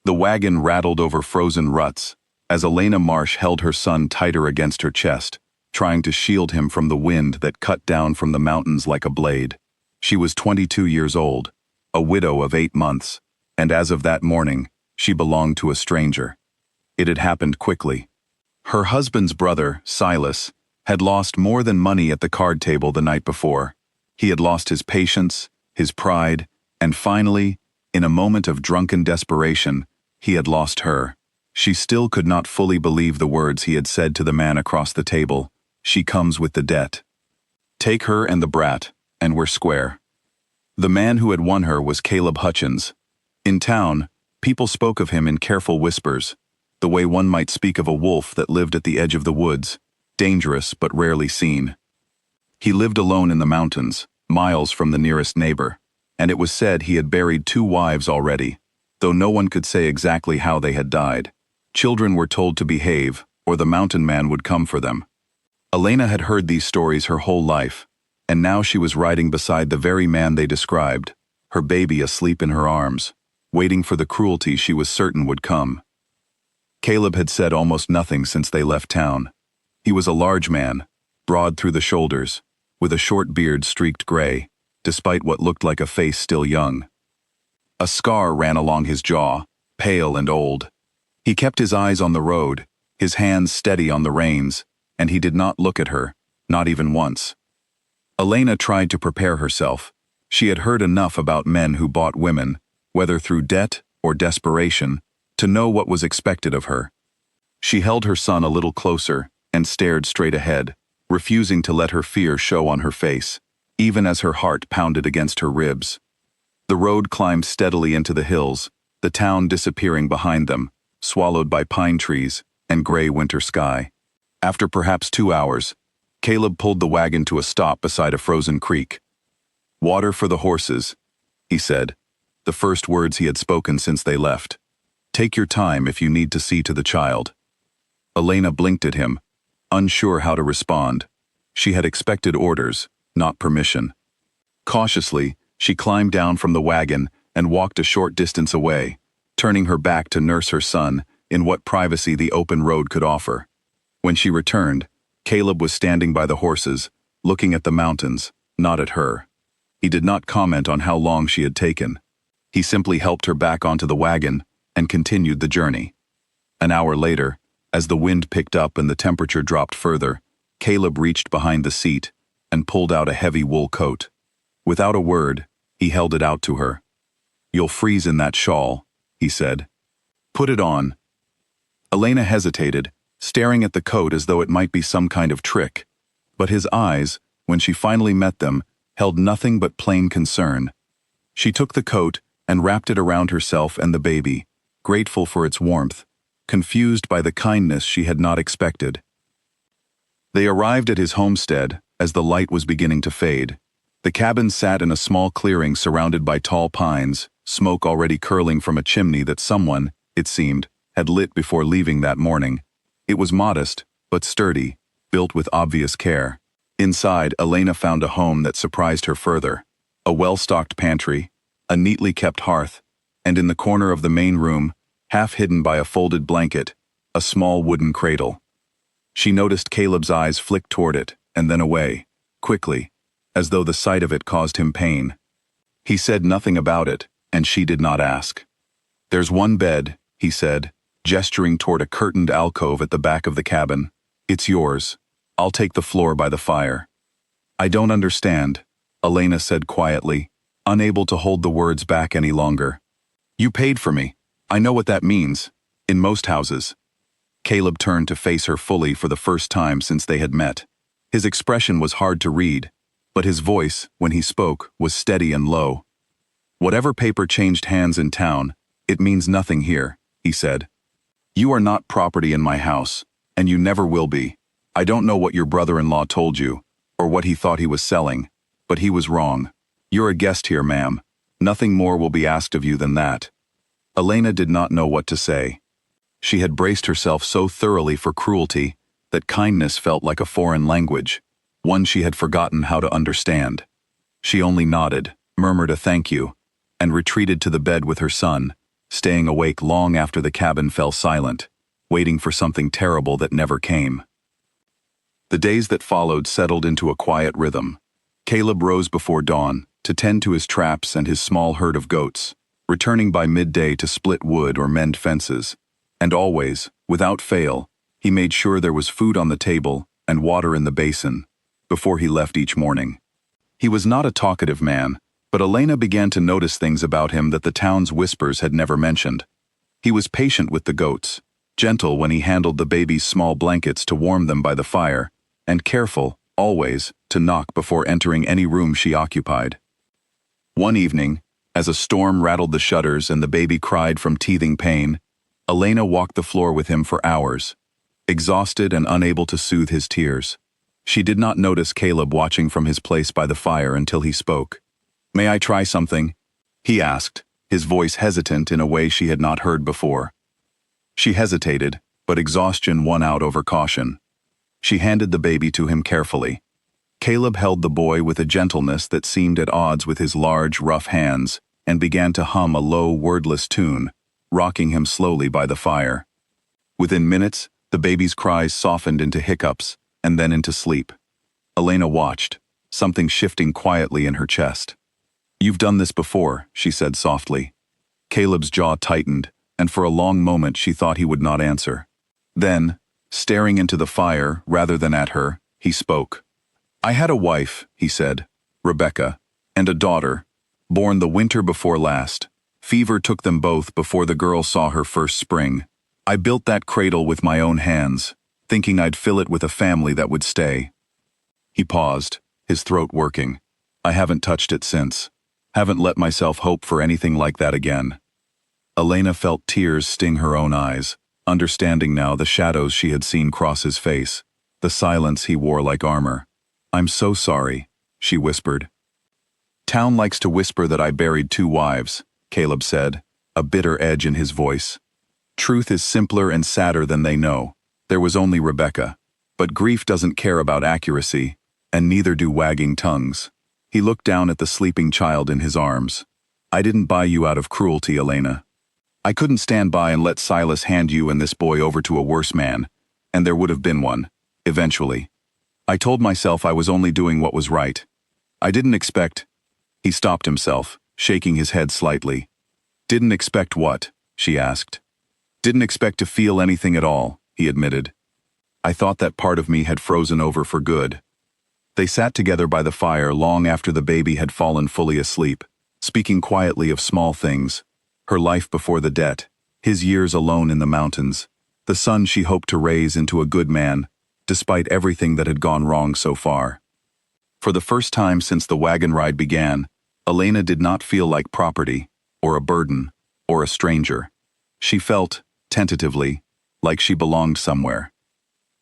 The wagon rattled over frozen ruts, as Elena Marsh held her son tighter against her chest, trying to shield him from the wind that cut down from the mountains like a blade. She was 22 years old, a widow of 8 months, and as of that morning, she belonged to a stranger. It had happened quickly. Her husband's brother, Silas, had lost more than money at the card table the night before. He had lost his patience, his pride, and finally, in a moment of drunken desperation, he had lost her. She still could not fully believe the words he had said to the man across the table. "She comes with the debt. Take her and the brat, and we're square." The man who had won her was Caleb Hutchins. In town, people spoke of him in careful whispers, the way one might speak of a wolf that lived at the edge of the woods, dangerous but rarely seen. He lived alone in the mountains, miles from the nearest neighbor, and it was said he had buried 2 wives already, though no one could say exactly how they had died. Children were told to behave, or the mountain man would come for them. Elena had heard these stories her whole life, and now she was riding beside the very man they described, her baby asleep in her arms, waiting for the cruelty she was certain would come. Caleb had said almost nothing since they left town. He was a large man, broad through the shoulders, with a short beard streaked gray, despite what looked like a face still young. A scar ran along his jaw, pale and old. He kept his eyes on the road, his hands steady on the reins, and he did not look at her, not even once. Elena tried to prepare herself. She had heard enough about men who bought women, whether through debt or desperation, to know what was expected of her. She held her son a little closer and stared straight ahead, refusing to let her fear show on her face, even as her heart pounded against her ribs. The road climbed steadily into the hills, the town disappearing behind them, swallowed by pine trees and gray winter sky. After perhaps 2 hours, Caleb pulled the wagon to a stop beside a frozen creek. "Water for the horses," he said, the first words he had spoken since they left. "Take your time if you need to see to the child." Elena blinked at him, unsure how to respond. She had expected orders, not permission. Cautiously, she climbed down from the wagon and walked a short distance away, turning her back to nurse her son in what privacy the open road could offer. When she returned, Caleb was standing by the horses, looking at the mountains, not at her. He did not comment on how long she had taken. He simply helped her back onto the wagon and continued the journey. An hour later, as the wind picked up and the temperature dropped further, Caleb reached behind the seat and pulled out a heavy wool coat. Without a word, he held it out to her. "You'll freeze in that shawl," he said. "Put it on." Elena hesitated, staring at the coat as though it might be some kind of trick, but his eyes, when she finally met them, held nothing but plain concern. She took the coat and wrapped it around herself and the baby, grateful for its warmth, confused by the kindness she had not expected. They arrived at his homestead as the light was beginning to fade. The cabin sat in a small clearing surrounded by tall pines, smoke already curling from a chimney that someone, it seemed, had lit before leaving that morning. It was modest, but sturdy, built with obvious care. Inside, Elena found a home that surprised her further. A well-stocked pantry, a neatly kept hearth, and in the corner of the main room, half hidden by a folded blanket, a small wooden cradle. She noticed Caleb's eyes flick toward it, and then away, quickly, as though the sight of it caused him pain. He said nothing about it, and she did not ask. "There's one bed," he said, gesturing toward a curtained alcove at the back of the cabin. "It's yours. I'll take the floor by the fire." "I don't understand," Elena said quietly, unable to hold the words back any longer. "You paid for me. I know what that means. In most houses." Caleb turned to face her fully for the first time since they had met. His expression was hard to read, but his voice, when he spoke, was steady and low. "Whatever paper changed hands in town, it means nothing here," he said. "You are not property in my house, and you never will be. I don't know what your brother-in-law told you, or what he thought he was selling, but he was wrong. You're a guest here, ma'am. Nothing more will be asked of you than that." Elena did not know what to say. She had braced herself so thoroughly for cruelty that kindness felt like a foreign language, one she had forgotten how to understand. She only nodded, murmured a thank you, and retreated to the bed with her son, staying awake long after the cabin fell silent, waiting for something terrible that never came. The days that followed settled into a quiet rhythm. Caleb rose before dawn to tend to his traps and his small herd of goats, returning by midday to split wood or mend fences. And always, without fail, he made sure there was food on the table and water in the basin before he left each morning. He was not a talkative man, but Elena began to notice things about him that the town's whispers had never mentioned. He was patient with the goats, gentle when he handled the baby's small blankets to warm them by the fire, and careful, always, to knock before entering any room she occupied. One evening, as a storm rattled the shutters and the baby cried from teething pain, Elena walked the floor with him for hours, exhausted and unable to soothe his tears. She did not notice Caleb watching from his place by the fire until he spoke. "May I try something?" he asked, his voice hesitant in a way she had not heard before. She hesitated, but exhaustion won out over caution. She handed the baby to him carefully. Caleb held the boy with a gentleness that seemed at odds with his large, rough hands, and began to hum a low, wordless tune, rocking him slowly by the fire. Within minutes, the baby's cries softened into hiccups, and then into sleep. Elena watched, something shifting quietly in her chest. "You've done this before," she said softly. Caleb's jaw tightened, and for a long moment she thought he would not answer. Then, staring into the fire rather than at her, he spoke. "I had a wife," he said, "Rebecca, and a daughter, born the winter before last. Fever took them both before the girl saw her first spring. I built that cradle with my own hands, thinking I'd fill it with a family that would stay." He paused, his throat working. "I haven't touched it since. Haven't let myself hope for anything like that again." Elena felt tears sting her own eyes, understanding now the shadows she had seen cross his face, the silence he wore like armor. "I'm so sorry," she whispered. "Town likes to whisper that I buried 2 wives, Caleb said, a bitter edge in his voice. "Truth is simpler and sadder than they know. There was only Rebecca. But grief doesn't care about accuracy, and neither do wagging tongues." He looked down at the sleeping child in his arms. "I didn't buy you out of cruelty, Elena. I couldn't stand by and let Silas hand you and this boy over to a worse man, and there would have been one, eventually. I told myself I was only doing what was right. I didn't expect—" He stopped himself, shaking his head slightly. "Didn't expect what?" she asked. "Didn't expect to feel anything at all," he admitted. "I thought that part of me had frozen over for good." They sat together by the fire long after the baby had fallen fully asleep, speaking quietly of small things, her life before the debt, his years alone in the mountains, the son she hoped to raise into a good man, despite everything that had gone wrong so far. For the first time since the wagon ride began, Elena did not feel like property, or a burden, or a stranger. She felt, tentatively, like she belonged somewhere.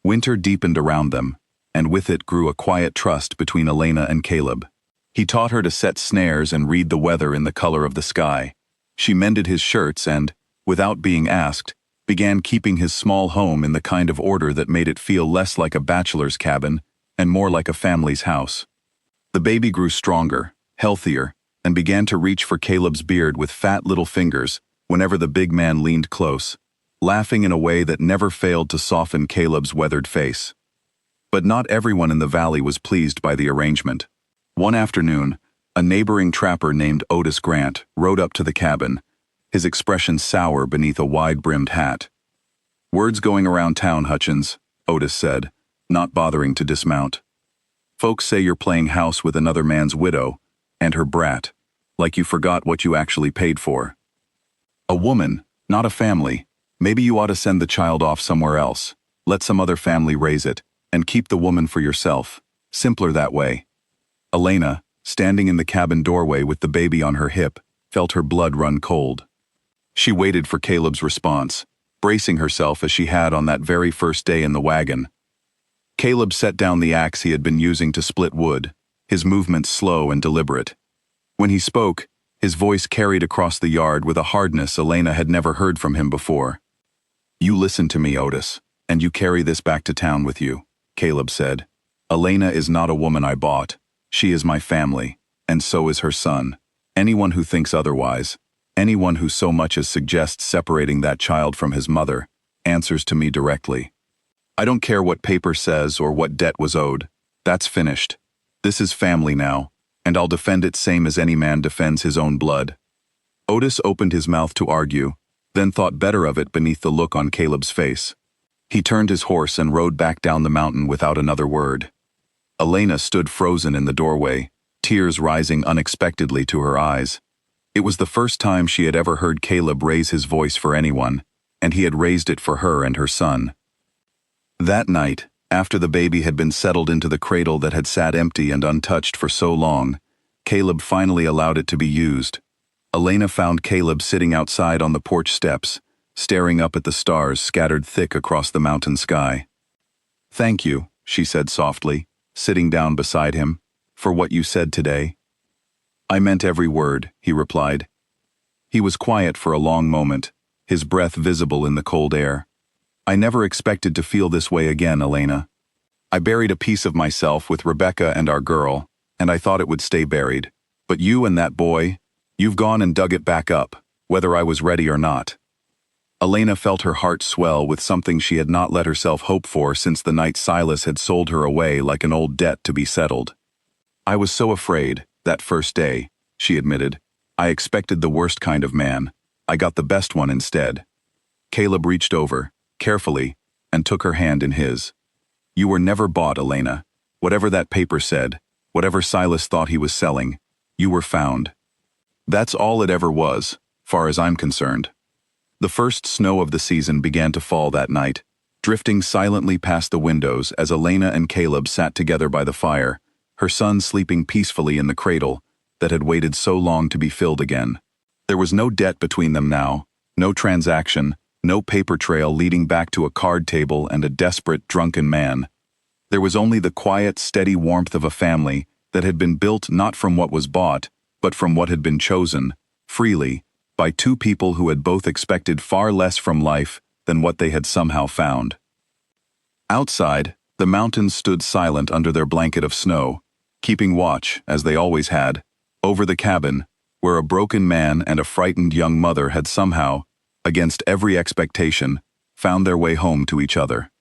Winter deepened around them, and with it grew a quiet trust between Elena and Caleb. He taught her to set snares and read the weather in the color of the sky. She mended his shirts and, without being asked, began keeping his small home in the kind of order that made it feel less like a bachelor's cabin and more like a family's house. The baby grew stronger, healthier, and began to reach for Caleb's beard with fat little fingers whenever the big man leaned close, laughing in a way that never failed to soften Caleb's weathered face. But not everyone in the valley was pleased by the arrangement. One afternoon, a neighboring trapper named Otis Grant rode up to the cabin, his expression sour beneath a wide-brimmed hat. "Word's going around town, Hutchins," Otis said, not bothering to dismount. "Folks say you're playing house with another man's widow, and her brat, like you forgot what you actually paid for. A woman, not a family. Maybe you ought to send the child off somewhere else, let some other family raise it, and keep the woman for yourself. Simpler that way." Elena, standing in the cabin doorway with the baby on her hip, felt her blood run cold. She waited for Caleb's response, bracing herself as she had on that very first day in the wagon. Caleb set down the axe he had been using to split wood, his movements slow and deliberate. When he spoke, his voice carried across the yard with a hardness Elena had never heard from him before. "You listen to me, Otis, and you carry this back to town with you," Caleb said. "Elena is not a woman I bought. She is my family, and so is her son. Anyone who thinks otherwise, Anyone who so much as suggests separating that child from his mother answers to me directly. I don't care what paper says or what debt was owed. That's finished. This is family now, and I'll defend it same as any man defends his own blood. Otis opened his mouth to argue, then thought better of it beneath the look on Caleb's face. He turned his horse and rode back down the mountain without another word. Elena stood frozen in the doorway, tears rising unexpectedly to her eyes. It was the first time she had ever heard Caleb raise his voice for anyone, and he had raised it for her and her son. That night, after the baby had been settled into the cradle that had sat empty and untouched for so long, Caleb finally allowed it to be used. Elena found Caleb sitting outside on the porch steps, staring up at the stars scattered thick across the mountain sky. "Thank you," she said softly, sitting down beside him, "for what you said today." "I meant every word," he replied. He was quiet for a long moment, his breath visible in the cold air. "I never expected to feel this way again, Elena. I buried a piece of myself with Rebecca and our girl, and I thought it would stay buried. But you and that boy, you've gone and dug it back up, whether I was ready or not." Elena felt her heart swell with something she had not let herself hope for since the night Silas had sold her away like an old debt to be settled. "I was so afraid, that first day," she admitted. "I expected the worst kind of man. I got the best one instead." Caleb reached over, carefully, and took her hand in his. "You were never bought, Elena. Whatever that paper said, whatever Silas thought he was selling, you were found. That's all it ever was, far as I'm concerned." The first snow of the season began to fall that night, drifting silently past the windows as Elena and Caleb sat together by the fire, her son sleeping peacefully in the cradle that had waited so long to be filled again. There was no debt between them now, no transaction, no paper trail leading back to a card table and a desperate, drunken man. There was only the quiet, steady warmth of a family that had been built not from what was bought, but from what had been chosen, freely, by two people who had both expected far less from life than what they had somehow found. Outside, the mountains stood silent under their blanket of snow, keeping watch, as they always had, over the cabin, where a broken man and a frightened young mother had somehow, against every expectation, found their way home to each other.